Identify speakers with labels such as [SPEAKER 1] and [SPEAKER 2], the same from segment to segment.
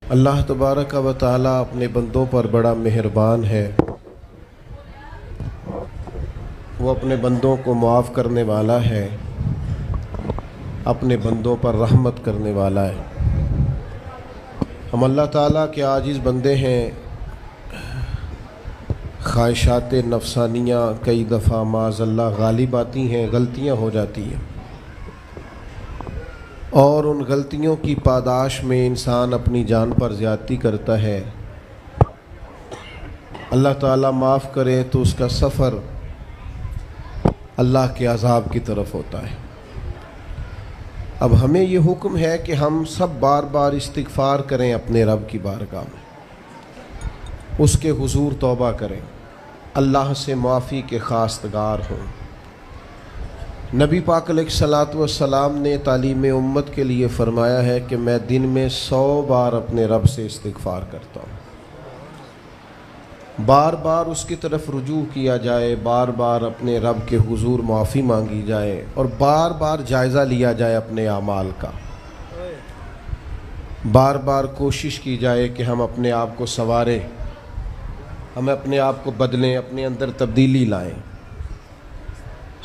[SPEAKER 1] اللہ تبارک و تعالی اپنے بندوں پر بڑا مہربان ہے، وہ اپنے بندوں کو معاف کرنے والا ہے، اپنے بندوں پر رحمت کرنے والا ہے۔ ہم اللہ تعالیٰ کے عاجز بندے ہیں، خواہشات نفسانیہ کئی دفعہ معاذ اللہ غالب آتی ہیں، غلطیاں ہو جاتی ہیں، اور ان غلطیوں کی پاداش میں انسان اپنی جان پر زیادتی کرتا ہے۔ اللہ تعالیٰ معاف کرے تو اس کا سفر اللہ کے عذاب کی طرف ہوتا ہے۔ اب ہمیں یہ حکم ہے کہ ہم سب بار بار استغفار کریں، اپنے رب کی بارگاہ میں اس کے حضور توبہ کریں، اللہ سے معافی کے خواستگار ہوں۔ نبی پاک علیہ الصلوۃ والسلام نے تعلیم امت کے لیے فرمایا ہے کہ میں دن میں 100 بار اپنے رب سے استغفار کرتا ہوں، بار بار اس کی طرف رجوع کیا جائے، بار بار اپنے رب کے حضور معافی مانگی جائے، اور بار بار جائزہ لیا جائے اپنے اعمال کا، بار بار کوشش کی جائے کہ ہم اپنے آپ کو سنواریں، ہم اپنے آپ کو بدلیں، اپنے اندر تبدیلی لائیں،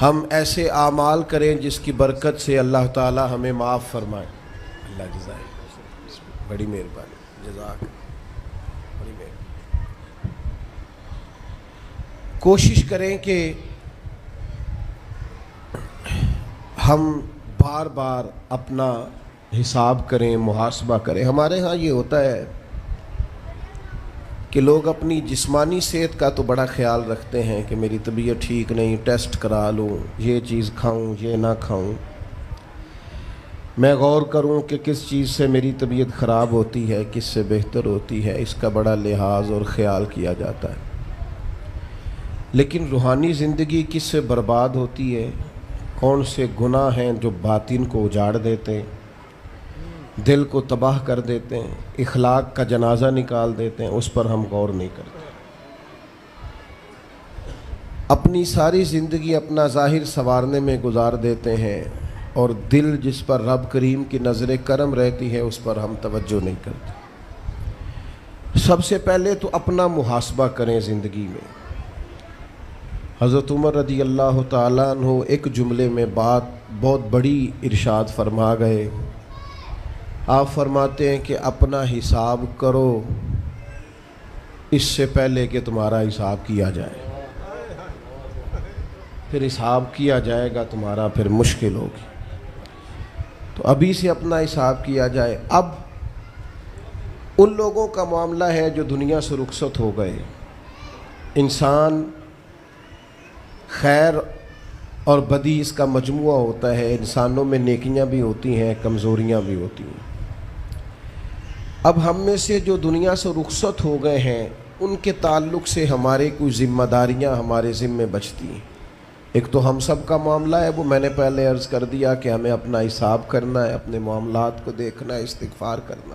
[SPEAKER 1] ہم ایسے اعمال کریں جس کی برکت سے اللہ تعالی ہمیں معاف فرمائے۔ اللہ جزائے، بڑی مہربانی، جزاک بڑی مہربانی۔ کوشش کریں کہ ہم بار بار اپنا حساب کریں، محاسبہ کریں۔ ہمارے ہاں یہ ہوتا ہے کہ لوگ اپنی جسمانی صحت کا تو بڑا خیال رکھتے ہیں کہ میری طبیعت ٹھیک نہیں، ٹیسٹ کرا لوں، یہ چیز کھاؤں، یہ نہ کھاؤں، میں غور کروں کہ کس چیز سے میری طبیعت خراب ہوتی ہے، کس سے بہتر ہوتی ہے، اس کا بڑا لحاظ اور خیال کیا جاتا ہے۔ لیکن روحانی زندگی کس سے برباد ہوتی ہے، کون سے گناہ ہیں جو باطن کو اجاڑ دیتے ہیں، دل کو تباہ کر دیتے ہیں، اخلاق کا جنازہ نکال دیتے ہیں، اس پر ہم غور نہیں کرتے۔ اپنی ساری زندگی اپنا ظاہر سنوارنے میں گزار دیتے ہیں، اور دل جس پر رب کریم کی نظر کرم رہتی ہے اس پر ہم توجہ نہیں کرتے۔ سب سے پہلے تو اپنا محاسبہ کریں زندگی میں۔ حضرت عمر رضی اللہ تعالیٰ عنہ ایک جملے میں بات بہت بڑی ارشاد فرما گئے۔ آپ فرماتے ہیں کہ اپنا حساب کرو اس سے پہلے کہ تمہارا حساب کیا جائے، پھر حساب کیا جائے گا تمہارا، پھر مشکل ہوگی۔ تو ابھی سے اپنا حساب کیا جائے۔ اب ان لوگوں کا معاملہ ہے جو دنیا سے رخصت ہو گئے۔ انسان خیر اور بدی اس کا مجموعہ ہوتا ہے، انسانوں میں نیکیاں بھی ہوتی ہیں، کمزوریاں بھی ہوتی ہیں۔ اب ہم میں سے جو دنیا سے رخصت ہو گئے ہیں ان کے تعلق سے ہمارے کوئی ذمہ داریاں ہمارے ذمے بچتی ہیں۔ ایک تو ہم سب کا معاملہ ہے، وہ میں نے پہلے عرض کر دیا کہ ہمیں اپنا حساب کرنا ہے، اپنے معاملات کو دیکھنا ہے، استغفار کرنا۔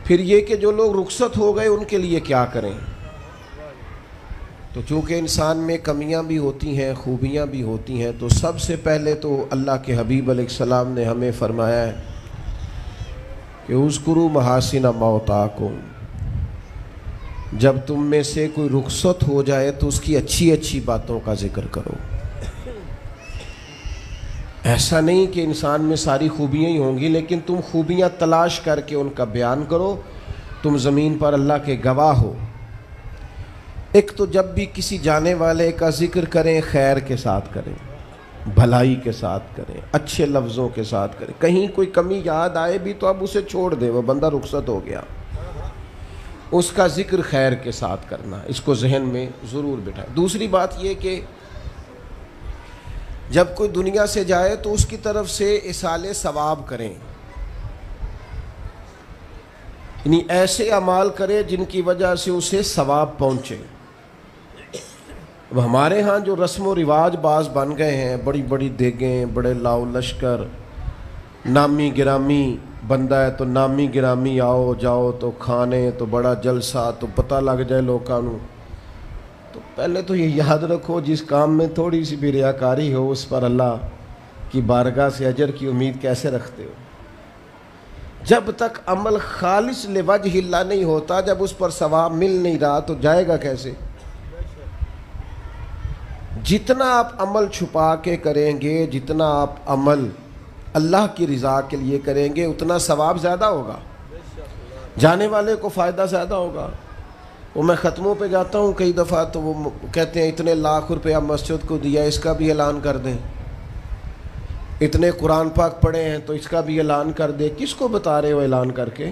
[SPEAKER 1] پھر یہ کہ جو لوگ رخصت ہو گئے ان کے لیے کیا کریں۔ تو چونکہ انسان میں کمیاں بھی ہوتی ہیں، خوبیاں بھی ہوتی ہیں، تو سب سے پہلے تو اللہ کے حبیب علیہ السلام نے ہمیں فرمایا ہے کہ اذکروا محاسن موتاکم، جب تم میں سے کوئی رخصت ہو جائے تو اس کی اچھی اچھی باتوں کا ذکر کرو۔ ایسا نہیں کہ انسان میں ساری خوبیاں ہی ہوں گی، لیکن تم خوبیاں تلاش کر کے ان کا بیان کرو، تم زمین پر اللہ کے گواہ ہو۔ ایک تو جب بھی کسی جانے والے کا ذکر کریں خیر کے ساتھ کریں، بھلائی کے ساتھ کریں، اچھے لفظوں کے ساتھ کریں۔ کہیں کوئی کمی یاد آئے بھی تو اب اسے چھوڑ دے، وہ بندہ رخصت ہو گیا، اس کا ذکر خیر کے ساتھ کرنا، اس کو ذہن میں ضرور بٹھائیں۔ دوسری بات یہ کہ جب کوئی دنیا سے جائے تو اس کی طرف سے ایصال ثواب کریں، یعنی ایسے اعمال کرے جن کی وجہ سے اسے ثواب پہنچے۔ اب ہمارے ہاں جو رسم و رواج بعض بن گئے ہیں، بڑی بڑی دیگیں، بڑے لاؤ لشکر، نامی گرامی بندہ ہے تو نامی گرامی آؤ جاؤ تو کھانے تو بڑا جلسہ تو پتہ لگ جائے لوگوں کو۔ تو پہلے تو یہ یاد رکھو جس کام میں تھوڑی سی بھی ریاکاری ہو اس پر اللہ کی بارگاہ سے اجر کی امید کیسے رکھتے ہو؟ جب تک عمل خالص لوجہ اللہ نہیں ہوتا، جب اس پر ثواب مل نہیں رہا تو جائے گا کیسے؟ جتنا آپ عمل چھپا کے کریں گے، جتنا آپ عمل اللہ کی رضا کے لیے کریں گے، اتنا ثواب زیادہ ہوگا، جانے والے کو فائدہ زیادہ ہوگا۔ وہ میں ختموں پہ جاتا ہوں کئی دفعہ تو وہ کہتے ہیں اتنے لاکھ روپیہ مسجد کو دیا، اس کا بھی اعلان کر دیں، اتنے قرآن پاک پڑھے ہیں تو اس کا بھی اعلان کر دے۔ کس کو بتا رہے ہو اعلان کر کے؟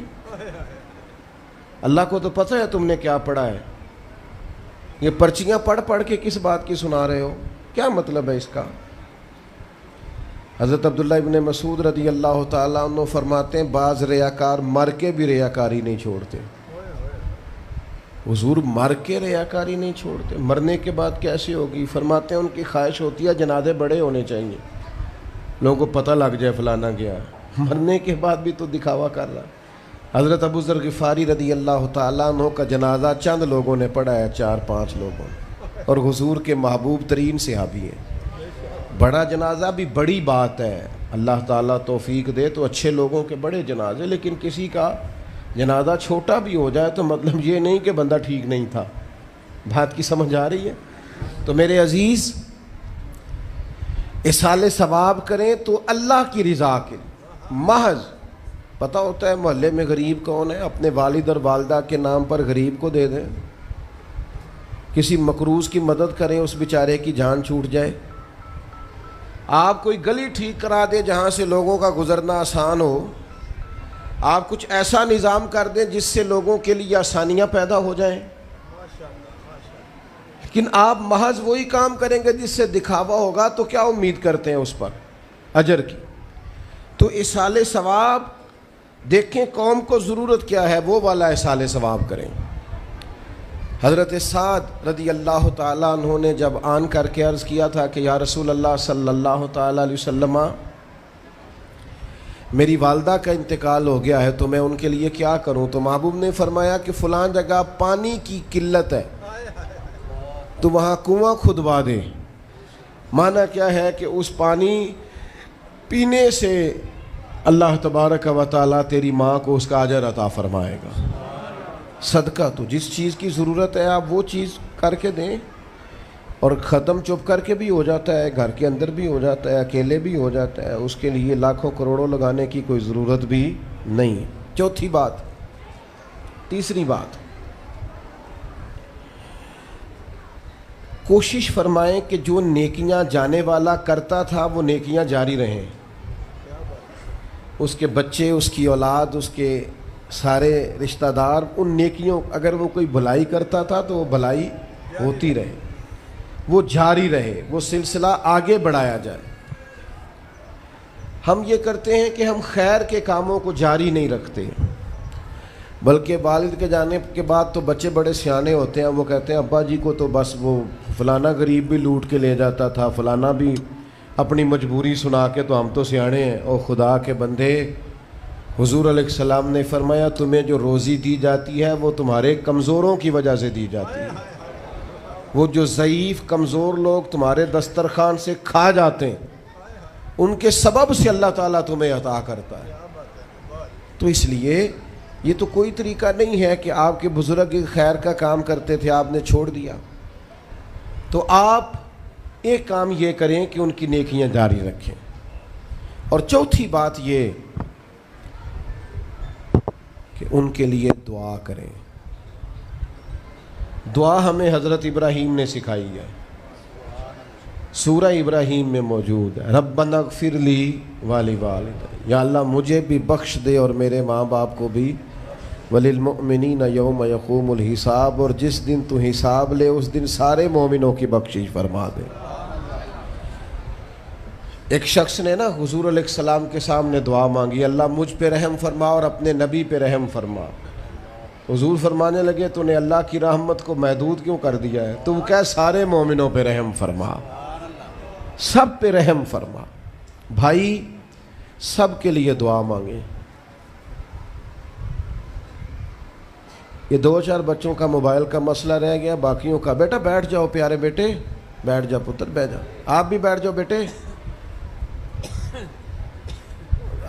[SPEAKER 1] اللہ کو تو پتہ ہے تم نے کیا پڑھا ہے، یہ پرچیاں پڑھ پڑھ کے کس بات کی سنا رہے ہو؟ کیا مطلب ہے اس کا؟ حضرت عبداللہ ابن مسعود رضی اللہ تعالیٰ عنہ فرماتے ہیں بعض ریاکار مر کے بھی ریاکاری نہیں چھوڑتے۔ حضور مر کے ریاکاری نہیں چھوڑتے، مرنے کے بعد کیسے ہوگی؟ فرماتے ہیں ان کی خواہش ہوتی ہے جنازے بڑے ہونے چاہیے، لوگوں کو پتہ لگ جائے فلانا گیا، مرنے کے بعد بھی تو دکھاوا کر رہا۔ حضرت ابو ذر غفاری رضی اللہ تعالیٰ عنہ کا جنازہ چند لوگوں نے پڑھا ہے، 4-5 لوگوں نے، اور حضور کے محبوب ترین صحابی ہیں۔ بڑا جنازہ بھی بڑی بات ہے، اللہ تعالیٰ توفیق دے تو اچھے لوگوں کے بڑے جنازے، لیکن کسی کا جنازہ چھوٹا بھی ہو جائے تو مطلب یہ نہیں کہ بندہ ٹھیک نہیں تھا۔ بات کی سمجھ آ رہی ہے؟ تو میرے عزیز، اصال ثواب کریں تو اللہ کی رضا کے لیے، محض پتہ ہوتا ہے محلے میں غریب کون ہے، اپنے والد اور والدہ کے نام پر غریب کو دے دیں، کسی مقروض کی مدد کریں، اس بیچارے کی جان چھوٹ جائے۔ آپ کوئی گلی ٹھیک کرا دیں جہاں سے لوگوں کا گزرنا آسان ہو، آپ کچھ ایسا نظام کر دیں جس سے لوگوں کے لیے آسانیاں پیدا ہو جائیں، لیکن آپ محض وہی کام کریں گے جس سے دکھاوا ہوگا تو کیا امید کرتے ہیں اس پر اجر کی؟ تو اصال ثواب دیکھیں قوم کو ضرورت کیا ہے، وہ والا اصال ثواب کریں۔ حضرت سعد رضی اللہ تعالیٰ عنہ نے جب آن کر کے عرض کیا تھا کہ یا رسول اللہ صلی اللہ تعالیٰ علیہ وسلم، میری والدہ کا انتقال ہو گیا ہے تو میں ان کے لیے کیا کروں؟ تو محبوب نے فرمایا کہ فلاں جگہ پانی کی قلت ہے تو وہاں کنواں کھدوا دے۔ معنی کیا ہے کہ اس پانی پینے سے اللہ تبارک و تعالیٰ تیری ماں کو اس کا اجر عطا فرمائے گا۔ صدقہ تو جس چیز کی ضرورت ہے آپ وہ چیز کر کے دیں، اور ختم چپ کر کے بھی ہو جاتا ہے، گھر کے اندر بھی ہو جاتا ہے، اکیلے بھی ہو جاتا ہے، اس کے لیے لاکھوں کروڑوں لگانے کی کوئی ضرورت بھی نہیں۔ چوتھی بات، تیسری بات، کوشش فرمائیں کہ جو نیکیاں جانے والا کرتا تھا وہ نیکیاں جاری رہیں، اس کے بچے، اس کی اولاد، اس کے سارے رشتہ دار ان نیکیوں، اگر وہ کوئی بھلائی کرتا تھا تو وہ بھلائی ہوتی رہے، وہ جاری رہے، وہ سلسلہ آگے بڑھایا جائے۔ ہم یہ کرتے ہیں کہ ہم خیر کے کاموں کو جاری نہیں رکھتے، بلکہ والد کے جانے کے بعد تو بچے بڑے سیانے ہوتے ہیں، وہ کہتے ہیں ابا جی کو تو بس وہ فلانا غریب بھی لوٹ کے لے جاتا تھا، فلانا بھی اپنی مجبوری سنا کے، تو ہم تو سیانے ہیں۔ او خدا کے بندے، حضور علیہ السلام نے فرمایا تمہیں جو روزی دی جاتی ہے وہ تمہارے کمزوروں کی وجہ سے دی جاتی ہے، وہ جو ضعیف کمزور لوگ تمہارے دسترخوان سے کھا جاتے ہیں ان کے سبب سے اللہ تعالیٰ تمہیں عطا کرتا ہے۔ تو اس لیے یہ تو کوئی طریقہ نہیں ہے کہ آپ کے بزرگ خیر کا کام کرتے تھے آپ نے چھوڑ دیا، تو آپ ایک کام یہ کریں کہ ان کی نیکیاں جاری رکھیں۔ اور چوتھی بات یہ کہ ان کے لیے دعا کریں۔ دعا ہمیں حضرت ابراہیم نے سکھائی ہے، سورہ ابراہیم میں موجود ہے، ربنا اغفر لی ولوالدی، یا اللہ مجھے بھی بخش دے اور میرے ماں باپ کو بھی، وللمؤمنین یوم یقوم الحساب، اور جس دن تو حساب لے اس دن سارے مومنوں کی بخشش فرما دے۔ ایک شخص نے نا حضور علیہ السلام کے سامنے دعا مانگی، اللہ مجھ پہ رحم فرما اور اپنے نبی پہ رحم فرما۔ حضور فرمانے لگے تو نے اللہ کی رحمت کو محدود کیوں کر دیا ہے؟ تم کہہ سارے مومنوں پہ رحم فرما، سب پہ رحم فرما۔ بھائی سب کے لیے دعا مانگیں۔ یہ 2-4 بچوں کا موبائل کا مسئلہ رہ گیا، باقیوں کا بیٹا بیٹھ جاؤ، پیارے بیٹے بیٹھ جاؤ، پتر بیٹھ جاؤ، آپ بھی بیٹھ جاؤ بیٹے۔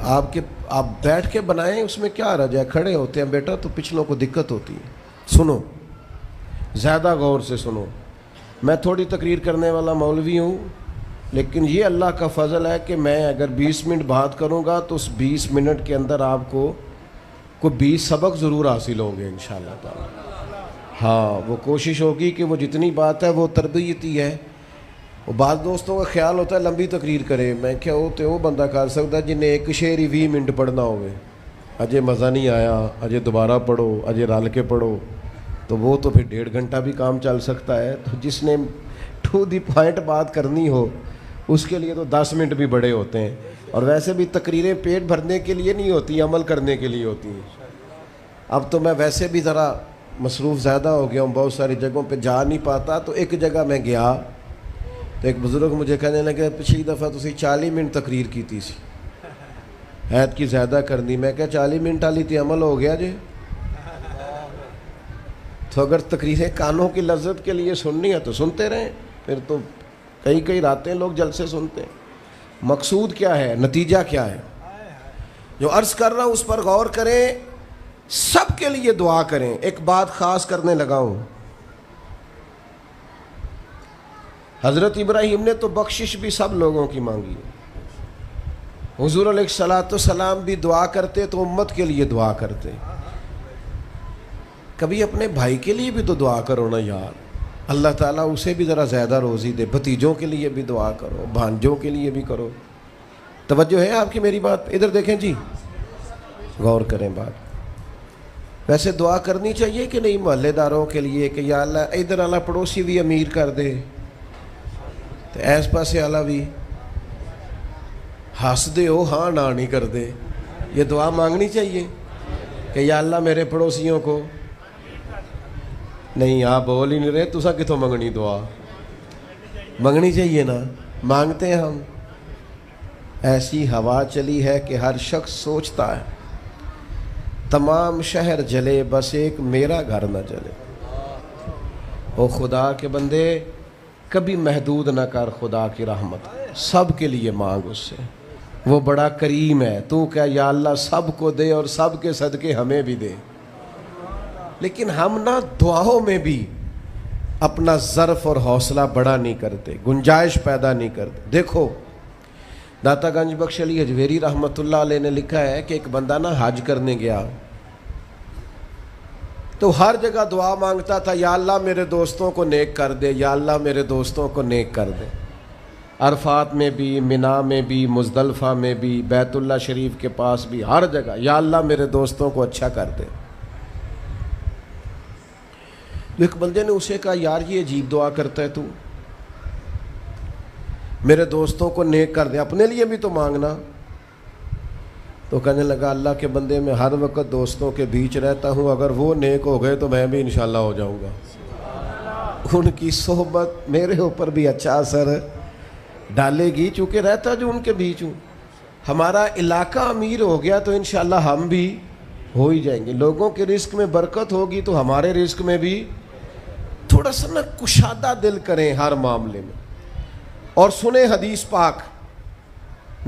[SPEAKER 1] آپ بیٹھ کے بنائیں، اس میں کیا رہ جائے، کھڑے ہوتے ہیں بیٹا تو پچھلوں کو دقت ہوتی ہے۔ سنو، زیادہ غور سے سنو، میں تھوڑی تقریر کرنے والا مولوی ہوں، لیکن یہ اللہ کا فضل ہے کہ میں اگر 20 منٹ بات کروں گا تو اس 20 منٹ کے اندر آپ کو کوئی 20 سبق ضرور حاصل ہوں گے انشاءاللہ تعالی۔ ہاں، وہ کوشش ہوگی کہ وہ جتنی بات ہے وہ تربیتی ہے۔ وہ بعض دوستوں کا خیال ہوتا ہے لمبی تقریر کرے، میں کیا ہوتے وہ بندہ کر سکتا ہے جنہیں ایک شعر ہی 20 منٹ پڑھنا ہوئے، اجے مزہ نہیں آیا، اجے دوبارہ پڑھو، اجے رل کے پڑھو، تو وہ تو پھر 1.5 گھنٹہ بھی کام چل سکتا ہے۔ تو جس نے ٹو دی پوائنٹ بات کرنی ہو اس کے لیے تو 10 منٹ بھی بڑے ہوتے ہیں، اور ویسے بھی تقریریں پیٹ بھرنے کے لیے نہیں ہوتی، عمل کرنے کے لیے ہوتی ہیں۔ اب تو میں ویسے بھی ذرا مصروف زیادہ ہو گیا ہوں، بہت ساری جگہوں پہ جا نہیں پاتا، تو ایک جگہ میں گیا تو ایک بزرگ مجھے کہنے لگے پچھلی دفعہ تسی 40 منٹ تقریر کی تھی سی، عید کی زیادہ کرنی۔ میں کہا 40 منٹ والی تے عمل ہو گیا جی۔ تو اگر تقریریں کانوں کی لذت کے لیے سننی ہے تو سنتے رہیں، پھر تو کئی راتیں لوگ جلسے سنتے ہیں۔ مقصود کیا ہے، نتیجہ کیا ہے؟ جو عرض کر رہا ہوں اس پر غور کریں، سب کے لیے دعا کریں۔ ایک بات خاص کرنے لگا ہوں، حضرت ابراہیم نے تو بخشش بھی سب لوگوں کی مانگی، حضور علیہ الصلوۃ والسلام بھی دعا کرتے تو امت کے لیے دعا کرتے۔ کبھی اپنے بھائی کے لیے بھی تو دعا کرو نا یار، اللہ تعالیٰ اسے بھی ذرا زیادہ روزی دے، بھتیجوں کے لیے بھی دعا کرو، بھانجوں کے لیے بھی کرو۔ توجہ ہے آپ کی میری بات؟ ادھر دیکھیں جی، غور کریں بات۔ ویسے دعا کرنی چاہیے کہ نہیں محلے داروں کے لیے کہ یا اللہ ادھر والا پڑوسی بھی امیر کر دے، تو ایس پاسے والا بھی ہنس دے ہو ہاں نہ نہیں کر دے، یہ دعا مانگنی چاہیے کہ یا اللہ میرے پڑوسیوں کو۔ نہیں آپ بول ہی نہیں رہے، تسا کتوں منگنی دعا؟ منگنی چاہیے نا، مانگتے ہیں ہم۔ ایسی ہوا چلی ہے کہ ہر شخص سوچتا ہے تمام شہر جلے بس ایک میرا گھر نہ جلے۔ او خدا کے بندے کبھی محدود نہ کر خدا کی رحمت، سب کے لیے مانگ اس سے، وہ بڑا کریم ہے۔ تو کیا یا اللہ سب کو دے اور سب کے صدقے ہمیں بھی دے۔ لیکن ہم نہ دعاؤں میں بھی اپنا ظرف اور حوصلہ بڑا نہیں کرتے، گنجائش پیدا نہیں کرتے۔ دیکھو داتا گنج بخش علی حجویری رحمۃ اللہ علیہ نے لکھا ہے کہ ایک بندہ نہ حج کرنے گیا تو ہر جگہ دعا مانگتا تھا، یا اللہ میرے دوستوں کو نیک کر دے، یا اللہ میرے دوستوں کو نیک کر دے۔ عرفات میں بھی، منا میں بھی، مزدلفہ میں بھی، بیت اللہ شریف کے پاس بھی، ہر جگہ یا اللہ میرے دوستوں کو اچھا کر دے۔ ایک بندے نے اسے کہا یار یہ عجیب دعا کرتا ہے تو، میرے دوستوں کو نیک کر دے، اپنے لیے بھی تو مانگنا۔ تو کہنے لگا اللہ کے بندے میں ہر وقت دوستوں کے بیچ رہتا ہوں، اگر وہ نیک ہو گئے تو میں بھی انشاءاللہ ہو جاؤں گا۔ ان کی صحبت میرے اوپر بھی اچھا اثر ڈالے گی، چونکہ رہتا جو ان کے بیچ ہوں۔ ہمارا علاقہ امیر ہو گیا تو انشاءاللہ ہم بھی ہو ہی جائیں گے۔ لوگوں کے رزق میں برکت ہوگی تو ہمارے رزق میں بھی تھوڑا سا نہ کشادہ دل کریں ہر معاملے میں۔ اور سنیں حدیث پاک،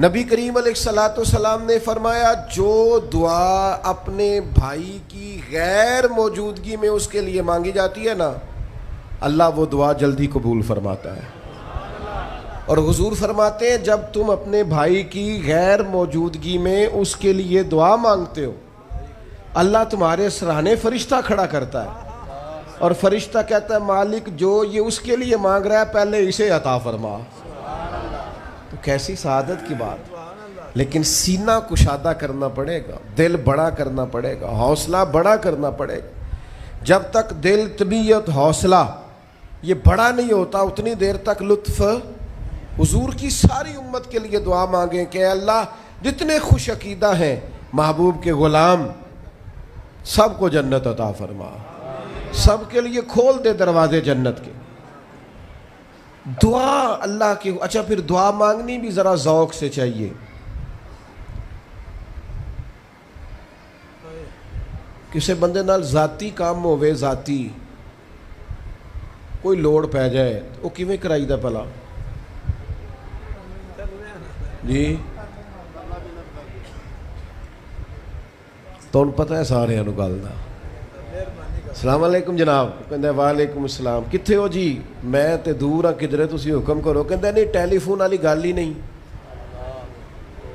[SPEAKER 1] نبی کریم علیہ الصلوۃ والسلام نے فرمایا جو دعا اپنے بھائی کی غیر موجودگی میں اس کے لیے مانگی جاتی ہے نا، اللہ وہ دعا جلدی قبول فرماتا ہے۔ اور حضور فرماتے ہیں جب تم اپنے بھائی کی غیر موجودگی میں اس کے لیے دعا مانگتے ہو، اللہ تمہارے سرانے فرشتہ کھڑا کرتا ہے، اور فرشتہ کہتا ہے مالک جو یہ اس کے لیے مانگ رہا ہے پہلے اسے عطا فرما۔ تو کیسی سعادت کی بات۔ لیکن سینہ کشادہ کرنا پڑے گا، دل بڑا کرنا پڑے گا، حوصلہ بڑا کرنا پڑے گا۔ جب تک دل، طبیعت، حوصلہ یہ بڑا نہیں ہوتا اتنی دیر تک لطف۔ حضور کی ساری امت کے لیے دعا مانگیں کہ اے اللہ جتنے خوش عقیدہ ہیں محبوب کے غلام سب کو جنت عطا فرما، سب کے لیے کھول دے دروازے جنت کے۔ دعا اللہ کی۔ اچھا پھر دعا مانگنی بھی ذرا ذوق سے چاہیے۔ کسی بندے نال ذاتی کام ہوئے، ذاتی کوئی لوڑ پہ جائے وہ کیویں کرائی دا پلا جی؟ ਤੁਹਾਨੂੰ ਪਤਾ ਹੈ ਸਾਰਿਆਂ ਨੂੰ ਗੱਲ ਦਾ। ਸਲਾਮ ਅਲੈਕੁਮ ਜਨਾਬ। ਕਹਿੰਦਾ ਵਾਲੇਕੁਮ ਅਸਲਾਮ। ਕਿੱਥੇ ਹੋ ਜੀ? ਮੈਂ ਤੇ ਦੂਰ ਆ ਕਿਧਰੇ, ਤੁਸੀਂ ਹੁਕਮ ਕਰੋ। ਕਹਿੰਦਾ ਨਹੀਂ ਟੈਲੀਫੋਨ ਵਾਲੀ ਗੱਲ ਹੀ ਨਹੀਂ,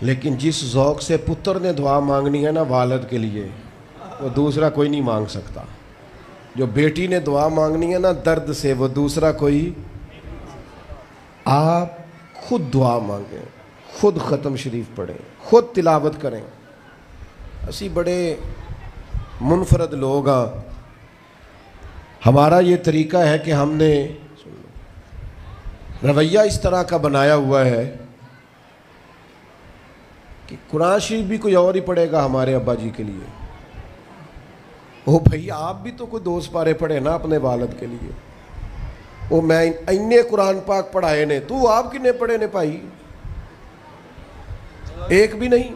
[SPEAKER 1] لیکن جس ذوق سے پتر نے دعا مانگنی ہے نا والد کے لیے، وہ دوسرا کوئی نہیں مانگ سکتا۔ جو بیٹی نے دعا مانگنی ہے نا درد سے، وہ دوسرا کوئی۔ آپ خود دعا مانگیں، خود ختم شریف پڑھیں، خود تلاوت کریں۔ اسی بڑے منفرد لوگ ہاں، ہمارا یہ طریقہ ہے کہ ہم نے رویہ اس طرح کا بنایا ہوا ہے کہ قرآن شریف بھی کوئی اور ہی پڑھے گا ہمارے ابا جی کے لیے۔ او بھائی آپ بھی تو کوئی 2 پارے پڑھے نا اپنے والد کے لیے۔ او میں اینے قرآن پاک پڑھائے نے، تو آپ کنے پڑھے نے بھائی؟ ایک بھی نہیں۔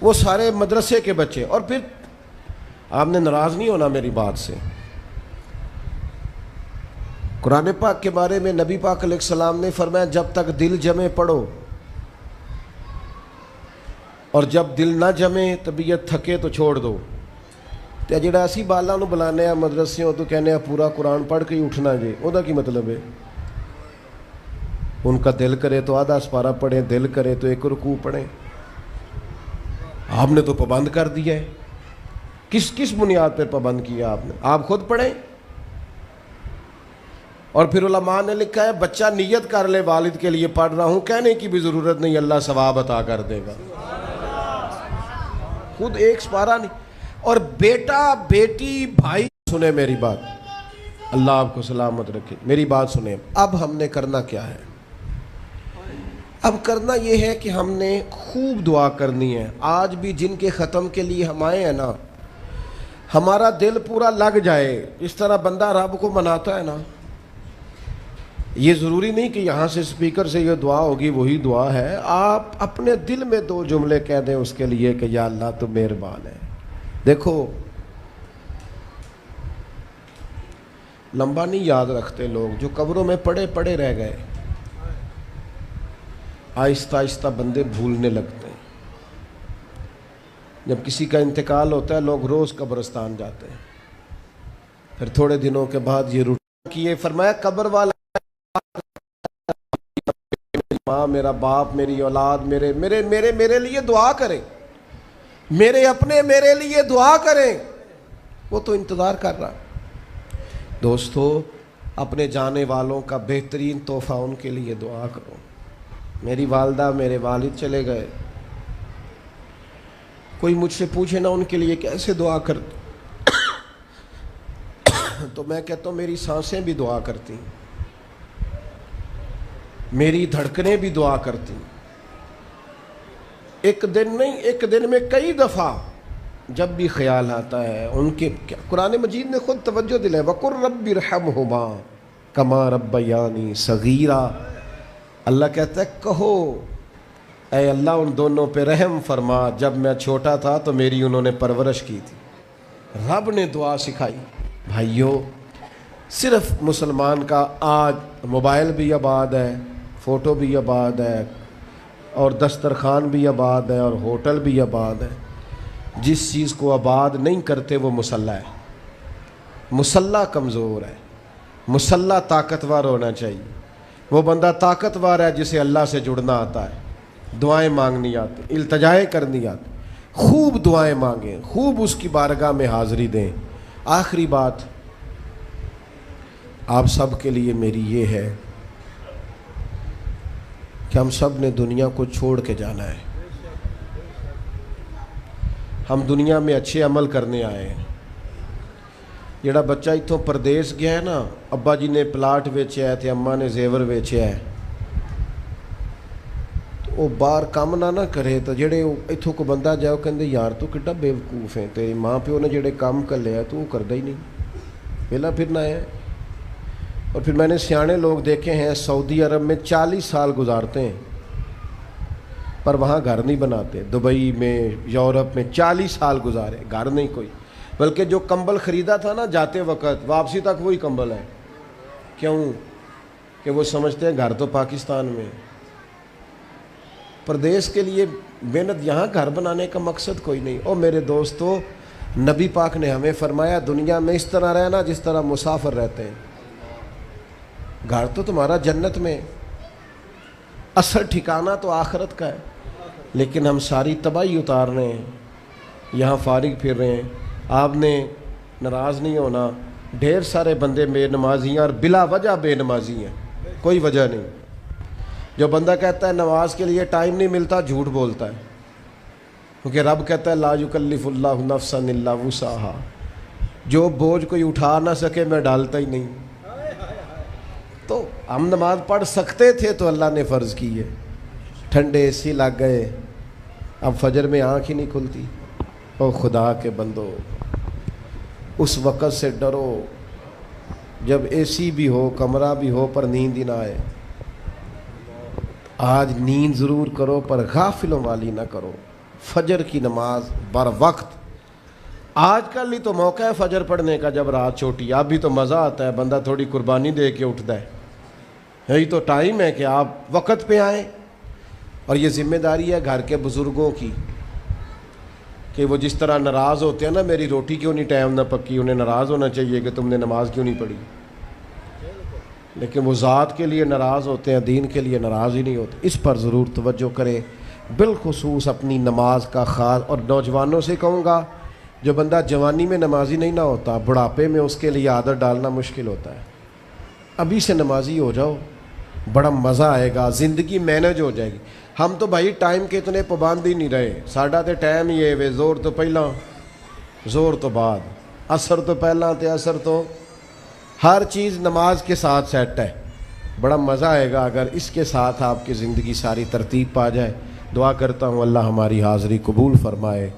[SPEAKER 1] وہ سارے مدرسے کے بچے۔ اور پھر آپ نے ناراض نہیں ہونا میری بات سے، قرآن پاک کے بارے میں نبی پاک علیہ السلام نے فرمایا جب تک دل جمے پڑھو، اور جب دل نہ جمے طبیعت تھکے تو چھوڑ دو۔ تو جڑا اسی بالا نو بلانے مدرسے تو کہنے پورا قرآن پڑھ کے ہی اٹھنا جی، وہ کی مطلب ہے؟ ان کا دل کرے تو آدھا سپارہ پڑھیں، دل کرے تو 1 رکوع پڑھیں۔ آپ نے تو پابند کر دیا ہے۔ کس بنیاد پر پابند کیا آپ نے؟ آپ خود پڑھیں۔ اور پھر علماء نے لکھا ہے بچہ نیت کر لے والد کے لیے پڑھ رہا ہوں، کہنے کی بھی ضرورت نہیں، اللہ ثواب عطا کر دے گا۔ خود 1 سپارہ نہیں۔ اور بیٹا بیٹی بھائی سنیں میری بات، اللہ آپ کو سلامت رکھے، میری بات سنیں۔ اب ہم نے کرنا کیا ہے؟ اب کرنا یہ ہے کہ ہم نے خوب دعا کرنی ہے۔ آج بھی جن کے ختم کے لیے ہم آئے ہیں نا، ہمارا دل پورا لگ جائے، اس طرح بندہ رب کو مناتا ہے نا۔ یہ ضروری نہیں کہ یہاں سے سپیکر سے یہ دعا ہوگی وہی دعا ہے، آپ اپنے دل میں 2 جملے کہہ دیں اس کے لیے کہ یا اللہ تو مہربان ہے۔ دیکھو لمبا نہیں یاد رکھتے لوگ، جو قبروں میں پڑے رہ گئے، آہستہ آہستہ بندے بھولنے لگتے ہیں۔ جب کسی کا انتقال ہوتا ہے لوگ روز قبرستان جاتے ہیں، پھر تھوڑے دنوں کے بعد یہ روٹین کیے، فرمایا قبر والا ماں، میرا باپ، میری اولاد میرے لیے دعا کریں، میرے اپنے میرے لیے دعا کریں، وہ تو انتظار کر رہا۔ دوستو اپنے جانے والوں کا بہترین تحفہ ان کے لیے دعا کرو۔ میری والدہ میرے والد چلے گئے، کوئی مجھ سے پوچھے نا ان کے لیے کیسے دعا کرتے تو میں کہتا ہوں میری سانسیں بھی دعا کرتی، میری دھڑکنیں بھی دعا کرتی۔ ایک دن نہیں، ایک دن میں کئی دفعہ جب بھی خیال آتا ہے ان کے، قرآن مجید نے خود توجہ دلائی، وَقُلْ رَبِّ ارْحَمْهُمَا كَمَا رَبَّيَانِي صَغِيرًا۔ اللہ کہتا ہے کہو اے اللہ ان دونوں پہ رحم فرما، جب میں چھوٹا تھا تو میری انہوں نے پرورش کی تھی۔ رب نے دعا سکھائی۔ بھائیو صرف مسلمان کا آج موبائل بھی آباد ہے، فوٹو بھی آباد ہے، اور دسترخوان بھی آباد ہے، اور ہوٹل بھی آباد ہے۔ جس چیز کو آباد نہیں کرتے وہ مسلح ہے۔ مسلح کمزور ہے، مسلح طاقتور ہونا چاہیے۔ وہ بندہ طاقتور ہے جسے اللہ سے جڑنا آتا ہے، دعائیں مانگنی آتی، التجائیں کرنی آتی، خوب دعائیں مانگیں، خوب اس کی بارگاہ میں حاضری دیں۔ آخری بات آپ سب کے لیے میری یہ ہے کہ ہم سب نے دنیا کو چھوڑ کے جانا ہے۔ ہم دنیا میں اچھے عمل کرنے آئے ہیں۔ جڑا بچہ اتوں پردیس گیا ہے نا، ابا جی نے پلاٹ ویچیا ہے تے اماں نے زیور ویچیا ہے، تو وہ باہر کام نہ کرے، تو جڑے اتوں کو بندہ جائے وہ کہندے یار تو کڈا بے وقوف ہے، تیری ماں پیو نے جڑے کام کر لیا تو وہ کردا ہی نہیں، پہلا پھرنا ہے۔ اور پھر میں نے سیانے لوگ دیکھے ہیں سعودی عرب میں 40 سال گزارتے ہیں پر وہاں گھر نہیں بناتے، دبئی میں یورپ میں 40 سال گزارے، گھر نہیں کوئی، بلکہ جو کمبل خریدا تھا نا جاتے وقت واپسی تک وہی کمبل ہے۔ کیوں؟ کہ وہ سمجھتے ہیں گھر تو پاکستان میں۔ پردیس کے لیے محنت، یہاں گھر بنانے کا مقصد کوئی نہیں۔ اور میرے دوستو نبی پاک نے ہمیں فرمایا دنیا میں اس طرح رہنا جس طرح مسافر رہتے ہیں۔ گھر تو تمہارا جنت میں، اصل ٹھکانہ تو آخرت کا ہے۔ لیکن ہم ساری تباہی اتار رہے ہیں، یہاں فارغ پھر رہے ہیں۔ آپ نے ناراض نہیں ہونا، ڈھیر سارے بندے بے نمازی ہیں اور بلا وجہ بے نمازی ہیں، کوئی وجہ نہیں۔ جو بندہ کہتا ہے نماز کے لیے ٹائم نہیں ملتا، جھوٹ بولتا ہے، کیونکہ رب کہتا ہے لا یکلف اللہ نفسا الا وسعها، جو بوجھ کوئی اٹھا نہ سکے میں ڈالتا ہی نہیں۔ تو ہم نماز پڑھ سکتے تھے تو اللہ نے فرض کی ہے، ٹھنڈے اے سی لگ گئے، اب فجر میں آنکھ ہی نہیں کھلتی۔ او خدا کے بندو، اس وقت سے ڈرو جب اے سی بھی ہو، کمرہ بھی ہو، پر نیند ہی نہ آئے۔ آج نیند ضرور کرو پر غافلوں والی نہ کرو۔ فجر کی نماز بر وقت، آج کل ہی تو موقع ہے فجر پڑھنے کا جب رات چھوٹی، اب بھی تو مزہ آتا ہے، بندہ تھوڑی قربانی دے کے اٹھتا ہے، یہی تو ٹائم ہے کہ آپ وقت پہ آئیں۔ اور یہ ذمہ داری ہے گھر کے بزرگوں کی کہ وہ جس طرح ناراض ہوتے ہیں نا میری روٹی کیوں نہیں ٹائم نہ پکی، انہیں ناراض ہونا چاہیے کہ تم نے نماز کیوں نہیں پڑھی، لیکن وہ ذات کے لیے ناراض ہوتے ہیں، دین کے لیے ناراض ہی نہیں ہوتے۔ اس پر ضرور توجہ کریں، بالخصوص اپنی نماز کا خاص۔ اور نوجوانوں سے کہوں گا، جو بندہ جوانی میں نمازی نہیں نہ ہوتا، بڑھاپے میں اس کے لیے عادت ڈالنا مشکل ہوتا ہے۔ ابھی سے نمازی ہو جاؤ، بڑا مزہ آئے گا، زندگی مینج ہو جائے گی۔ ہم تو بھائی ٹائم کے اتنے پابند ہی نہیں رہے، ساڈا تے ٹائم ہی ہے زور تو پہلا زور تو بعد، عصر تو پہلا تے عصر تو، ہر چیز نماز کے ساتھ سیٹ ہے۔ بڑا مزہ آئے گا اگر اس کے ساتھ آپ کی زندگی ساری ترتیب پا جائے۔ دعا کرتا ہوں اللہ ہماری حاضری قبول فرمائے۔